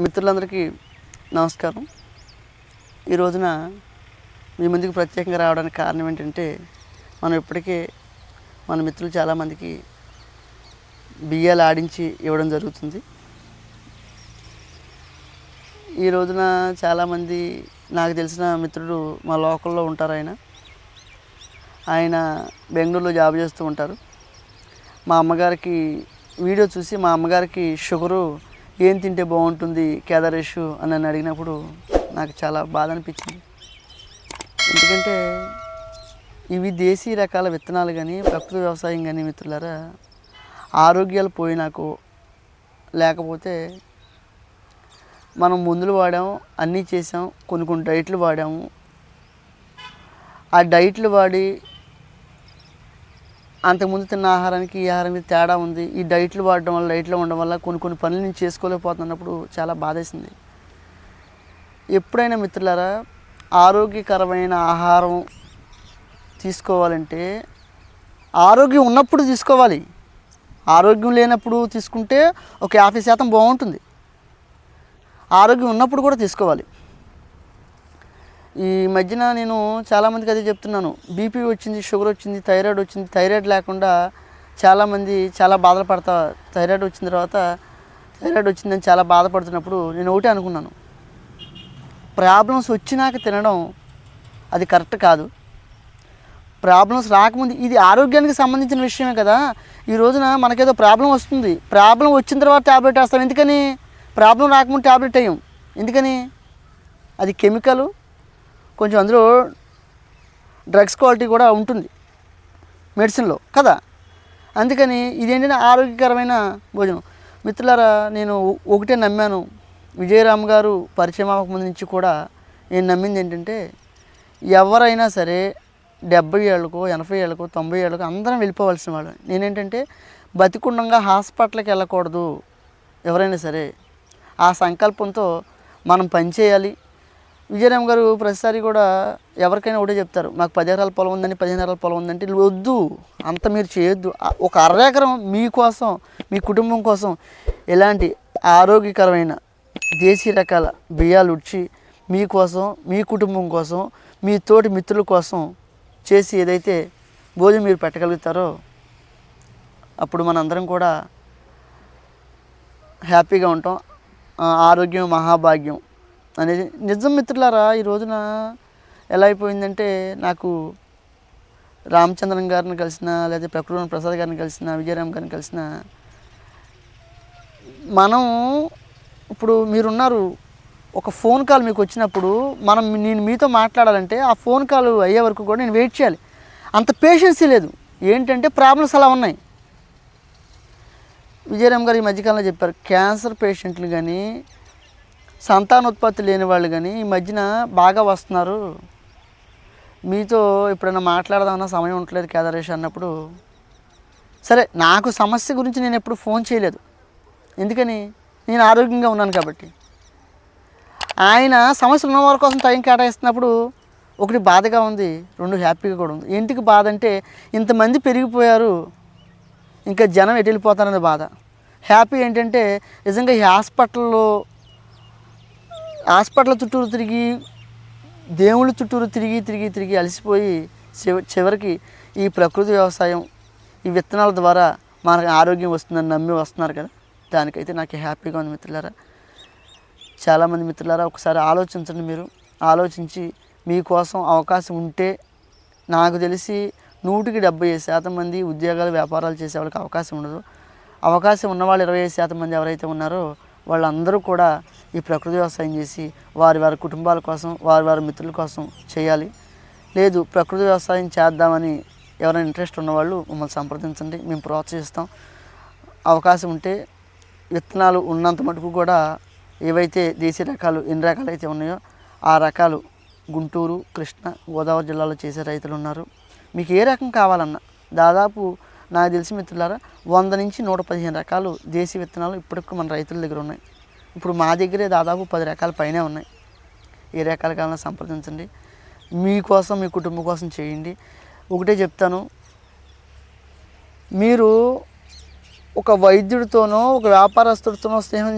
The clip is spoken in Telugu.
మిత్రులందరికీ నమస్కారం. ఈ రోజున మీ ముందుకు ప్రత్యేకంగా రావడానికి కారణం ఏంటంటే, మనం ఇప్పటికే మన మిత్రులు చాలామందికి బియ్యాలు ఆడించి ఇవ్వడం జరుగుతుంది. ఈ రోజున చాలామంది నాకు తెలిసిన మిత్రుడు మా లోకల్లో ఉంటారు. ఆయన బెంగళూరులో జాబ్ చేస్తూ ఉంటారు. మా అమ్మగారికి వీడియో చూసి మా అమ్మగారికి షుగరు ఏం తింటే బాగుంటుంది కేదారేషు అని నన్ను అడిగినప్పుడు నాకు చాలా బాధ అనిపించింది. ఎందుకంటే ఇవి దేశీ రకాల విత్తనాలు కానీ ప్రకృతి వ్యవసాయం కానీ మిత్రులారా, ఆరోగ్యాలు పోయినాకో లేకపోతే మనం మందులు వాడాము, అన్నీ చేసాం, కొన్ని డైట్లు వాడాము. ఆ డైట్లు వాడి అంతకుముందు తిన్న ఆహారానికి ఈ ఆహారానికి తేడా ఉంది. ఈ డైట్లు వాడడం వల్ల, డైట్లో ఉండడం వల్ల కొన్ని పనులు నేను చేసుకోలేకపోతున్నప్పుడు చాలా బాధేసింది. ఎప్పుడైనా మిత్రులారా, ఆరోగ్యకరమైన ఆహారం తీసుకోవాలంటే ఆరోగ్యం ఉన్నప్పుడు తీసుకోవాలి. ఆరోగ్యం లేనప్పుడు తీసుకుంటే ఒక 50% బాగుంటుంది. ఆరోగ్యం ఉన్నప్పుడు కూడా తీసుకోవాలి. ఈ మధ్యన నేను చాలామందికి అదే చెప్తున్నాను. బీపీ వచ్చింది, షుగర్ వచ్చింది, థైరాయిడ్ వచ్చింది. థైరాయిడ్ లేకుండా చాలామంది చాలా బాధలు పడతారు. థైరాయిడ్ వచ్చిన తర్వాత థైరాయిడ్ వచ్చిందని చాలా బాధపడుతున్నప్పుడు నేను ఒకటే అనుకున్నాను, ప్రాబ్లమ్స్ వచ్చినాక తినడం అది కరెక్ట్ కాదు. ప్రాబ్లమ్స్ రాకముందు, ఇది ఆరోగ్యానికి సంబంధించిన విషయమే కదా. ఈ రోజున మనకేదో ప్రాబ్లం వస్తుంది, ప్రాబ్లం వచ్చిన తర్వాత ట్యాబ్లెట్ వేస్తాం. ఎందుకని? ప్రాబ్లం రాకముందు ట్యాబ్లెట్ వేయం. ఎందుకని? అది కెమికల్, కొంచెం అందులో డ్రగ్స్ క్వాలిటీ కూడా ఉంటుంది మెడిసిన్లో కదా. అందుకని ఇదేంటంటే ఆరోగ్యకరమైన భోజనం. మిత్రులారా, నేను ఒకటే నమ్మాను. విజయరామ్ గారు పరిచయం అవ్వక ముందు నుంచి కూడా నేను నమ్మింది ఏంటంటే, ఎవరైనా సరే 70 ఏళ్ళకో 80 ఏళ్ళకో 90 ఏళ్ళకో అందరం వెళ్ళిపోవాల్సిన వాళ్ళు. నేనేంటంటే బతికుండంగా హాస్పిటల్కి వెళ్ళకూడదు. ఎవరైనా సరే ఆ సంకల్పంతో మనం పనిచేయాలి. విజయరామ్ గారు ప్రతిసారి కూడా ఎవరికైనా ఒకటే చెప్తారు, మాకు 10 ఎకరాల పొలం ఉందని 15 ఎకరాల పొలం ఉందంటే వద్దు, అంత మీరు చేయొద్దు. ఒక 1/2 ఎకరం మీకోసం, మీ కుటుంబం కోసం ఎలాంటి ఆరోగ్యకరమైన దేశీ రకాల బియ్యాలు ఉడిచి మీకోసం, మీ కుటుంబం కోసం, మీ తోటి మిత్రుల కోసం చేసి ఏదైతే భోజనం మీరు పెట్టగలుగుతారో అప్పుడు మనందరం కూడా హ్యాపీగా ఉంటాం. ఆరోగ్యం మహాభాగ్యం అనేది నిజం మిత్రులారా. ఈ రోజున ఎలా అయిపోయిందంటే, నాకు రామచంద్రన్ గారిని కలిసిన, లేదా ప్రకృతి ప్రసాద్ గారిని కలిసిన, విజయరామ్ గారిని కలిసిన, మనం ఇప్పుడు మీరున్నారు, ఒక ఫోన్ కాల్ మీకు వచ్చినప్పుడు నేను మీతో మాట్లాడాలంటే ఆ ఫోన్ కాల్ అయ్యే వరకు కూడా నేను వెయిట్ చేయాలి. అంత పేషెన్సీ లేదు. ఏంటంటే ప్రాబ్లమ్స్ అలా ఉన్నాయి. విజయరామ్ గారు ఈ మధ్యకాలంలో చెప్పారు, క్యాన్సర్ పేషెంట్లు కానీ సంతానోత్పత్తి లేని వాళ్ళు కానీ ఈ మధ్యన బాగా వస్తున్నారు. మీతో ఎప్పుడైనా మాట్లాడదామన్నా సమయం ఉండలేదు కేదారేష్ అన్నప్పుడు, సరే నాకు సమస్య గురించి నేను ఎప్పుడు ఫోన్ చేయలేదు. ఎందుకని? నేను ఆరోగ్యంగా ఉన్నాను కాబట్టి. ఆయన సమస్యలు ఉన్న వారి కోసం టైం కేటాయిస్తున్నప్పుడు ఒకటి బాధగా ఉంది, 2 హ్యాపీగా కూడా ఉంది. ఎందుకు బాధ అంటే, ఇంతమంది పెరిగిపోయారు, ఇంకా జనం ఎటు వెళ్ళిపోతారనే బాధ. హ్యాపీ ఏంటంటే, నిజంగా ఈ హాస్పిటల్ చుట్టూరు తిరిగి, దేవుళ్ళ చుట్టూరు తిరిగి అలసిపోయి చివరికి ఈ ప్రకృతి వ్యవసాయం, ఈ విత్తనాల ద్వారా మనకు ఆరోగ్యం వస్తుందని నమ్మి వస్తున్నారు కదా. దానికైతే నాకు హ్యాపీగా ఉంది మిత్రులారా. చాలామంది మిత్రులారా, ఒకసారి ఆలోచించండి. మీరు ఆలోచించి మీకోసం అవకాశం ఉంటే, నాకు తెలిసి 100కి 70% మంది ఉద్యోగాలు వ్యాపారాలు చేసే వాళ్ళకి అవకాశం ఉండదు. అవకాశం ఉన్నవాళ్ళు 25% మంది ఎవరైతే ఉన్నారో వాళ్ళందరూ కూడా ఈ ప్రకృతి వ్యవసాయం చేసి వారి కుటుంబాల కోసం, వారి మిత్రుల కోసం చేయాలి. లేదు ప్రకృతి వ్యవసాయం చేద్దామని ఎవరైనా ఇంట్రెస్ట్ ఉన్నవాళ్ళు మమ్మల్ని సంప్రదించండి, మేము ప్రోత్సహిస్తాం. అవకాశం ఉంటే విత్తనాలు ఉన్నంత మటుకు కూడా ఏవైతే దేశీ రకాలు ఎన్ని రకాలు అయితే ఉన్నాయో ఆ రకాలు గుంటూరు, కృష్ణా, గోదావరి జిల్లాలో చేసే రైతులు ఉన్నారు. మీకు ఏ రకం కావాలన్నా దాదాపు నాకు తెలిసి మిత్రులారా 100 నుంచి 115 రకాలు దేశీ విత్తనాలు ఇప్పటికి మన రైతుల దగ్గర ఉన్నాయి. ఇప్పుడు మా దగ్గరే దాదాపు 10 రకాల పైనే ఉన్నాయి. ఏ రకాలు కావాలన్నా సంప్రదించండి. మీకోసం, మీ కుటుంబం కోసం చేయండి. ఒకటే చెప్తాను, మీరు ఒక వైద్యుడితోనో ఒక వ్యాపారస్తుడితోనో స్నేహం